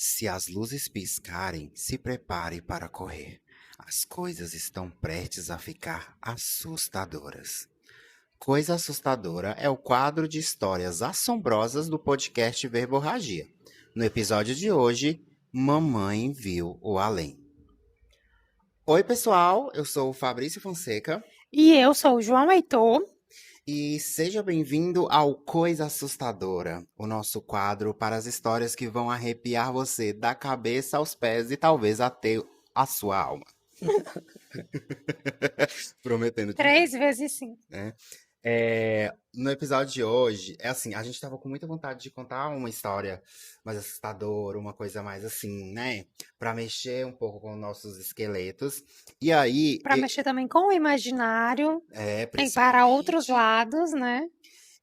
Se as luzes piscarem, se prepare para correr. As coisas estão prestes a ficar assustadoras. Coisa Assustadora é o quadro de histórias assombrosas do podcast Verborragia. No episódio de hoje, Mamãe Viu o Além. Oi, pessoal, eu sou o Fabrício Fonseca. E eu sou o João Heitor. E seja bem-vindo ao Coisa Assustadora, o nosso quadro para as histórias que vão arrepiar você da cabeça aos pés e talvez até a sua alma. Prometendo. 3 vezes 5. Né? No episódio de hoje, é assim, a gente tava com muita vontade de contar uma história mais assustadora, uma coisa mais assim, né? Pra mexer um pouco com nossos esqueletos. E aí. Para mexer também com o imaginário, Principalmente. para outros lados, né?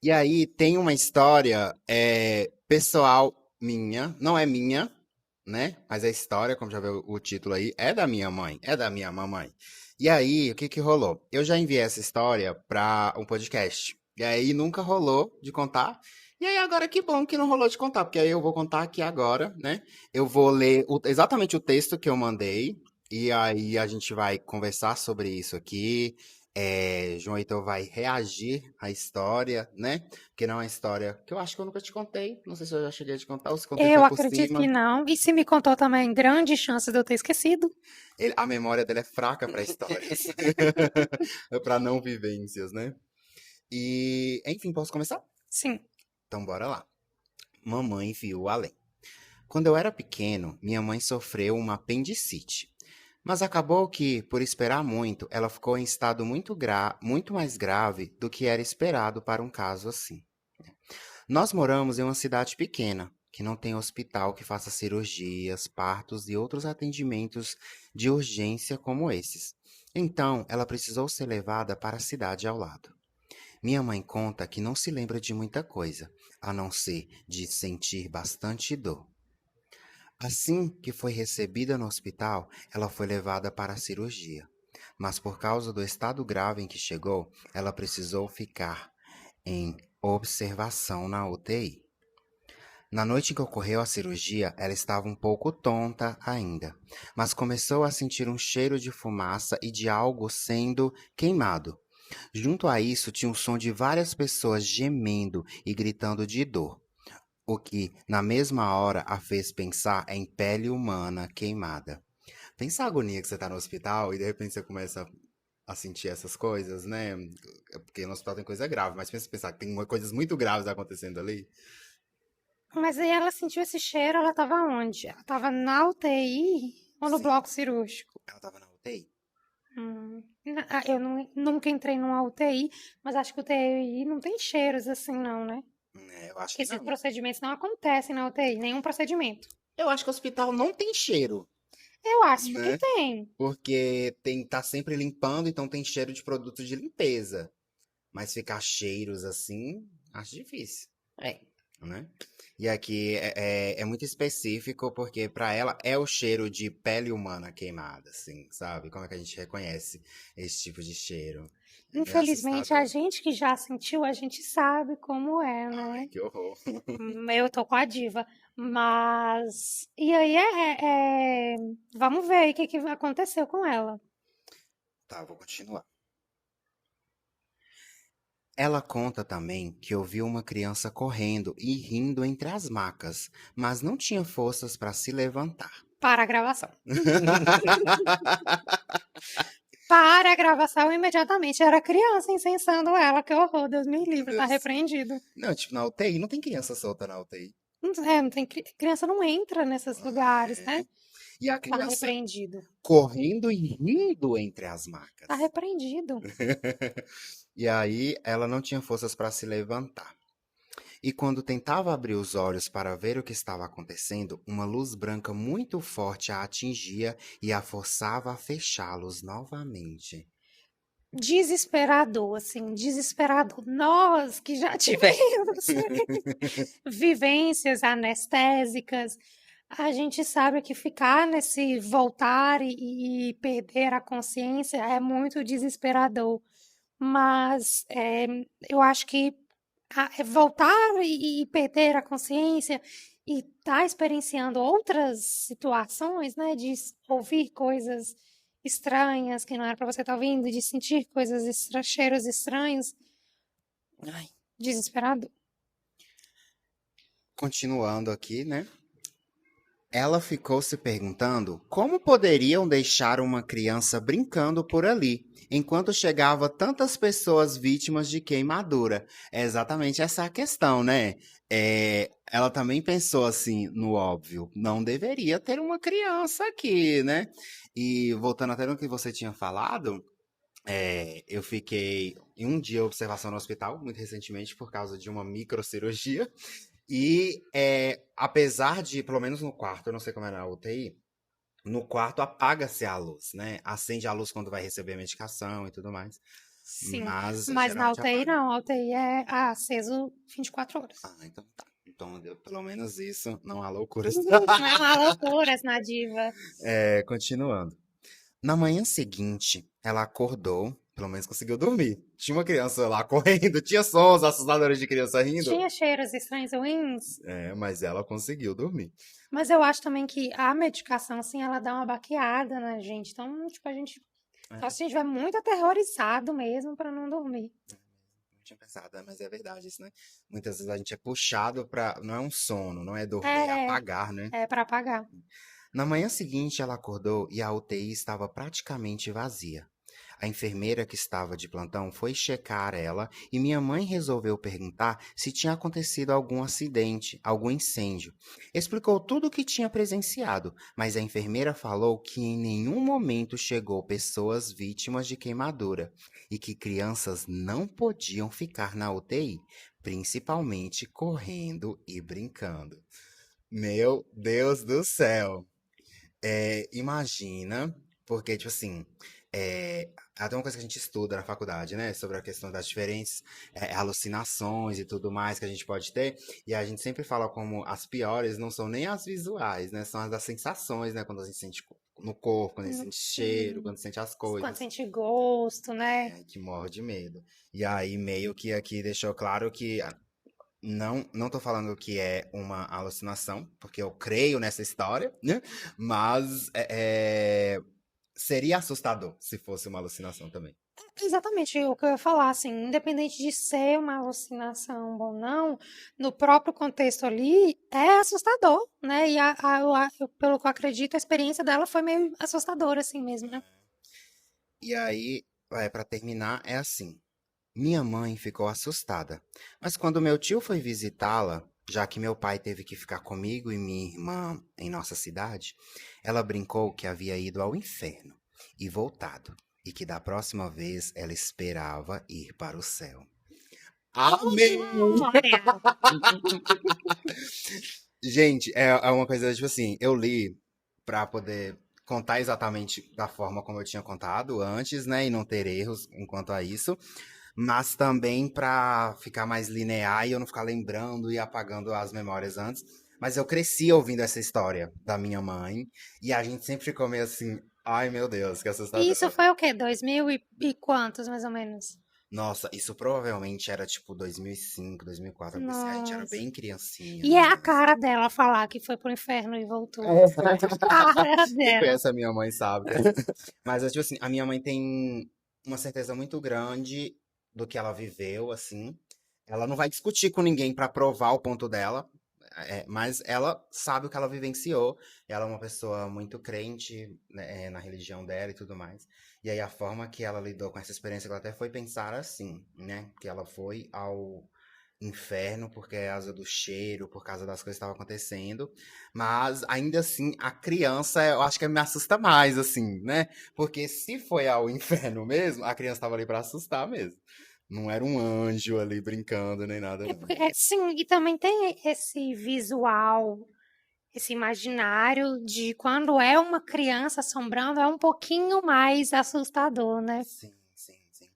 E aí tem uma história pessoal minha, não é minha, né? Mas a história, como já viu o título aí, é da minha mãe, é da minha mamãe. E aí, o que que rolou? Eu já enviei essa história para um podcast. E aí nunca rolou de contar. E aí agora que bom que não rolou de contar, porque aí eu vou contar aqui agora, né? Eu vou ler exatamente o texto que eu mandei. E aí a gente vai conversar sobre isso aqui. João Heitor vai reagir à história, né? Porque não é uma história que eu acho que eu nunca te contei. Não sei se eu já cheguei a te contar ou se contei Eu foi por acredito cima. que não. E se me contou também, grande chance de eu ter esquecido. A memória dele é fraca para histórias. Para não vivências, né? E, enfim, posso começar? Sim. Então bora lá. Mamãe viu o além. Quando eu era pequeno, minha mãe sofreu uma apendicite. Mas acabou que, por esperar muito, ela ficou em estado muito mais grave do que era esperado para um caso assim. Nós moramos em uma cidade pequena, que não tem hospital que faça cirurgias, partos e outros atendimentos de urgência como esses. Então, ela precisou ser levada para a cidade ao lado. Minha mãe conta que não se lembra de muita coisa, a não ser de sentir bastante dor. Assim que foi recebida no hospital, ela foi levada para a cirurgia. Mas por causa do estado grave em que chegou, ela precisou ficar em observação na UTI. Na noite em que ocorreu a cirurgia, ela estava um pouco tonta ainda, mas começou a sentir um cheiro de fumaça e de algo sendo queimado. Junto a isso, tinha o som de várias pessoas gemendo e gritando de dor, o que, na mesma hora, a fez pensar em pele humana queimada. Pensa a agonia que você tá no hospital e de repente você começa a sentir essas coisas, né? Porque no hospital tem coisa grave, mas pensa pensar que tem coisas muito graves acontecendo ali. Mas aí ela sentiu esse cheiro, ela estava onde? Ela estava na UTI ou no Sim, bloco cirúrgico? ela tava na UTI. Eu nunca entrei numa UTI, mas acho que UTI não tem cheiros assim, não, né? Eu acho Porque que esses não. procedimentos não acontecem na UTI, nenhum procedimento. Eu acho que o hospital não tem cheiro, Eu acho que né? tem. Porque tá sempre limpando, então tem cheiro de produto de limpeza. Mas ficar cheiros assim, acho difícil. É. Né? E aqui é muito específico, porque para ela é o cheiro de pele humana queimada, assim, sabe? Como é que a gente reconhece esse tipo de cheiro? É Infelizmente, a assustador. gente que já sentiu, a gente sabe como é, Ai, né? que horror. Eu tô com a diva. Mas. E aí vamos ver aí o que que aconteceu com ela. Tá, vou continuar. Ela conta também que ouviu uma criança correndo e rindo entre as macas, mas não tinha forças para se levantar. Para a gravação. Para a gravação imediatamente. Era criança incensando ela. Que horror, Deus me Meu livre, tá Deus. repreendido. Não, tipo, na UTI não tem criança solta na UTI. Não tem criança não entra nesses lugares, né? E a Tá criança repreendido. correndo e rindo entre as macas. Tá repreendido. E aí ela não tinha forças para se levantar. E quando tentava abrir os olhos para ver o que estava acontecendo, uma luz branca muito forte a atingia e a forçava a fechá-los novamente. Desesperador, assim, desesperador. Nós que já tivemos vivências anestésicas, a gente sabe que ficar nesse voltar e perder a consciência é muito desesperador. Mas eu acho que voltar e perder a consciência e tá experienciando outras situações, né, de ouvir coisas estranhas que não era para você estar ouvindo, de sentir coisas cheiros estranhos, ai, desesperador. Continuando aqui, né? Ela ficou se perguntando como poderiam deixar uma criança brincando por ali, enquanto chegava tantas pessoas vítimas de queimadura. É exatamente essa a questão, né? Ela também pensou assim, no óbvio, não deveria ter uma criança aqui, né? E voltando até no que você tinha falado, eu fiquei em um dia de observação no hospital, muito recentemente, por causa de uma microcirurgia. E apesar de, pelo menos no quarto, eu não sei como é na UTI, no quarto apaga-se a luz, né? Acende a luz quando vai receber a medicação e tudo mais. Sim, Mas mas na geralmente UTI apaga. não, a UTI é aceso 24 horas. Ah, então tá. Então deu pelo menos isso. Não há loucuras. Não é uma loucura essa diva. Continuando. Na manhã seguinte, ela acordou, pelo menos conseguiu dormir. Tinha uma criança lá correndo, tinha sons assustadores de criança rindo. Tinha cheiros estranhos ruins, Mas ela conseguiu dormir. mas eu acho também que a medicação, assim, ela dá uma baqueada na gente. Então, tipo, a gente. Só se a gente estiver muito aterrorizado mesmo pra não dormir. Não tinha pensado, mas é verdade isso, né? Muitas vezes a gente é puxado pra. Não é um sono, não é dormir, é É, apagar, né? é pra apagar. Na manhã seguinte, ela acordou e a UTI estava praticamente vazia. A enfermeira que estava de plantão foi checar ela e minha mãe resolveu perguntar se tinha acontecido algum acidente, algum incêndio. Explicou tudo o que tinha presenciado, mas a enfermeira falou que em nenhum momento chegou pessoas vítimas de queimadura e que crianças não podiam ficar na UTI, principalmente correndo e brincando. Meu Deus do céu! Imagina, porque, tipo assim, até uma coisa que a gente estuda na faculdade, né, sobre a questão das diferentes alucinações e tudo mais que a gente pode ter, e a gente sempre fala como as piores não são nem as visuais, né, são as das sensações, né, quando a gente sente no corpo, quando a gente sente cheiro, Sim. quando sente as Quando coisas, sente gosto, né? que morre de medo. E aí, meio que aqui deixou claro que não tô falando que é uma alucinação, porque eu creio nessa história, né? Mas seria assustador se fosse uma alucinação também. Exatamente o que eu ia falar, assim, independente de ser uma alucinação ou não, no próprio contexto ali, é assustador, né? E pelo que eu acredito, a experiência dela foi meio assustadora, assim mesmo, né? E aí, para terminar, é assim. Minha mãe ficou assustada, mas quando meu tio foi visitá-la, já que meu pai teve que ficar comigo e minha irmã em nossa cidade, ela brincou que havia ido ao inferno e voltado, e que da próxima vez ela esperava ir para o céu. Amém! Glória! Gente, é uma coisa, tipo assim, eu li pra poder contar exatamente da forma como eu tinha contado antes, né, e não ter erros enquanto a isso, mas também pra ficar mais linear e eu não ficar lembrando e apagando as memórias antes. Mas eu cresci ouvindo essa história da minha mãe e a gente sempre ficou meio assim, ai meu Deus, que E isso assustador. foi o quê? 2000 e quantos, mais ou menos? Nossa, isso provavelmente era tipo 2005, 2004, porque assim, a gente era Nossa. bem criancinha, E é né? a cara dela falar que foi pro inferno e voltou. É. A cara Quem dela. conhece a minha mãe sabe. Mas, tipo assim, a minha mãe tem uma certeza muito grande do que ela viveu, assim. Ela não vai discutir com ninguém pra provar o ponto dela, mas ela sabe o que ela vivenciou. Ela é uma pessoa muito crente, né, na religião dela e tudo mais. E aí a forma que ela lidou com essa experiência, ela até foi pensar assim, né? Que ela foi ao inferno por causa do cheiro, por causa das coisas que estavam acontecendo. Mas ainda assim, a criança, eu acho que me assusta mais, assim, né? Porque se foi ao inferno mesmo, a criança estava ali pra assustar mesmo. Não era um anjo ali brincando, nem nada, não. Sim, e também tem esse visual, esse imaginário de quando é uma criança assombrando, é um pouquinho mais assustador, né? Sim, sim, sim.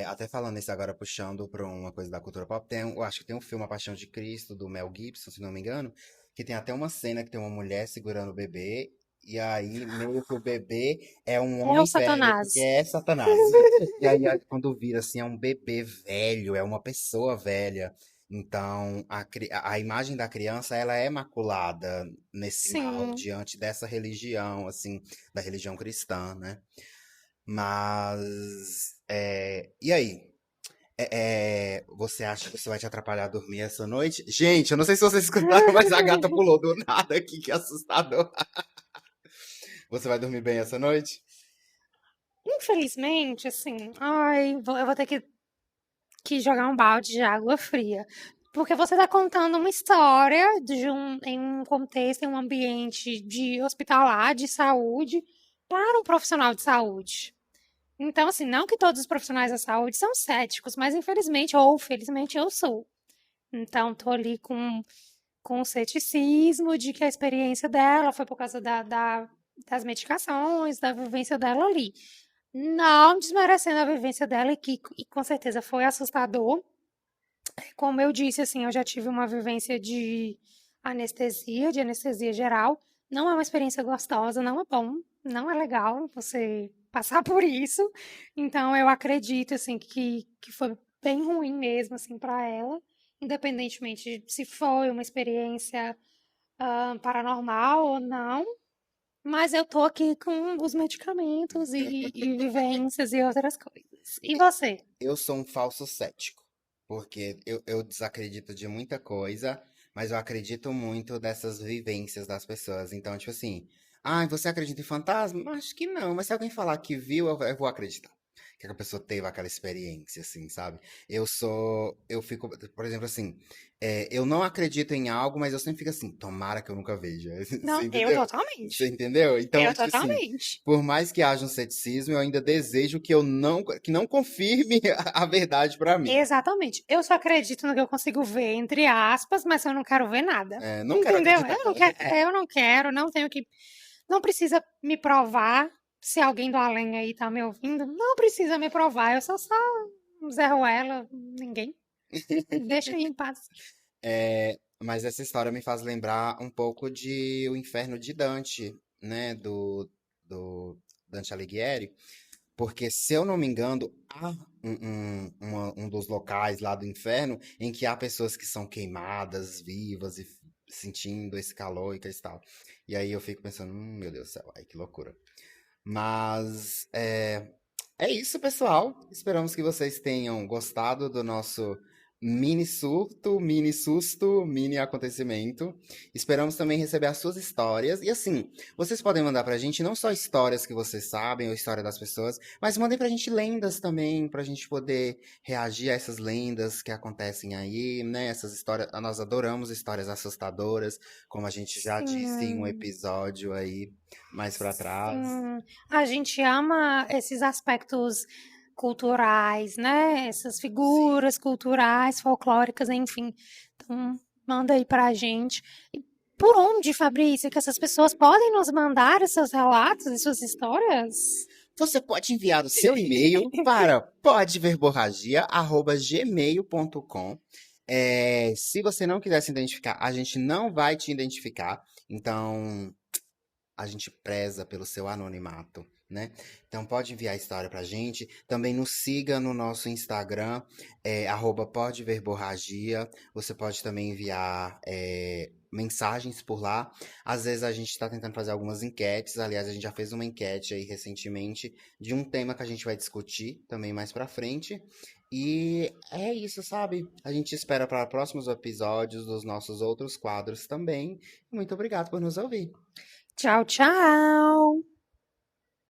Até falando isso agora, puxando pra uma coisa da cultura pop, eu acho que tem um filme A Paixão de Cristo, do Mel Gibson, se não me engano, que tem até uma cena que tem uma mulher segurando o bebê, e aí meio que o bebê é um É o homem velho, porque Satanás. é Satanás. E aí quando vira assim, é um bebê velho, é uma pessoa velha. Então, a imagem da criança, ela é maculada nesse mal Sim. diante dessa religião, assim, da religião cristã, né? Mas, e aí? Você acha que você vai te atrapalhar a dormir essa noite? Gente, eu não sei se vocês escutaram, mas a gata pulou do nada aqui, que assustador. Você vai dormir bem essa noite? Infelizmente, assim, ai, eu vou ter que jogar um balde de água fria. Porque você está contando uma história em um contexto, em um ambiente de hospitalar, de saúde, para um profissional de saúde. Então, assim, não que todos os profissionais da saúde são céticos, mas infelizmente ou felizmente eu sou. Então, tô ali com o ceticismo de que a experiência dela foi por causa das medicações, da vivência dela ali. Não desmerecendo a vivência dela, e com certeza foi assustador. Como eu disse, assim, eu já tive uma vivência de anestesia geral. Não é uma experiência gostosa, não é bom, não é legal você passar por isso. Então, eu acredito, assim, que foi bem ruim mesmo, assim, para ela, independentemente de se foi uma experiência paranormal ou não. Mas eu tô aqui com os medicamentos e vivências e outras coisas. E você? Eu sou um falso cético, porque eu desacredito de muita coisa, mas eu acredito muito dessas vivências das pessoas. Então, tipo assim, você acredita em fantasma? Acho que não, mas se alguém falar que viu, eu vou acreditar. Que a pessoa teve aquela experiência, assim, sabe? Eu fico, por exemplo, assim, eu não acredito em algo, mas eu sempre fico assim, tomara que eu nunca veja. Você Não, eu entendeu? Você totalmente. entendeu? Então, Eu tipo assim, totalmente. por mais que haja um ceticismo, eu ainda desejo que não confirme a verdade pra mim. Exatamente. Eu só acredito no que eu consigo ver, entre aspas, mas eu não quero ver nada. Não quero Entendeu? acreditar. Não tenho que. Não precisa me provar. Se alguém do além aí tá me ouvindo, não precisa me provar. Eu sou só um Zé Ruela, ninguém. Deixa aí em paz. Mas essa história me faz lembrar um pouco de O Inferno de Dante, né? Do Dante Alighieri. Porque, se eu não me engano, há um dos locais lá do inferno em que há pessoas que são queimadas, vivas e sentindo esse calor e coisa e tal. E aí eu fico pensando, meu Deus do céu, ai que loucura. Mas é isso, pessoal. Esperamos que vocês tenham gostado do nosso mini surto, mini susto, mini acontecimento. Esperamos também receber as suas histórias. E assim, vocês podem mandar pra gente não só histórias que vocês sabem, ou história das pessoas, mas mandem pra gente lendas também, pra gente poder reagir a essas lendas que acontecem aí, né? Essas histórias, nós adoramos histórias assustadoras, como a gente já disse em um Sim, episódio aí mais pra trás. sim. A gente ama esses aspectos culturais, né? Essas Sim. figuras culturais, folclóricas, enfim. Então, manda aí pra gente. E por onde, Fabrício, que essas pessoas podem nos mandar os seus relatos e suas histórias? Você pode enviar o seu e-mail para podverborragia@gmail.com. Se você não quiser se identificar, a gente não vai te identificar. Então, a gente preza pelo seu anonimato, né? Então pode enviar a história pra gente. Também nos siga no nosso Instagram, @podeverborragia. Você pode também enviar mensagens por lá. Às vezes a gente está tentando fazer algumas enquetes. Aliás, a gente já fez uma enquete aí recentemente de um tema que a gente vai discutir também mais pra frente. E é isso, sabe? A gente espera para próximos episódios dos nossos outros quadros também. Muito obrigado por nos ouvir. Tchau, tchau!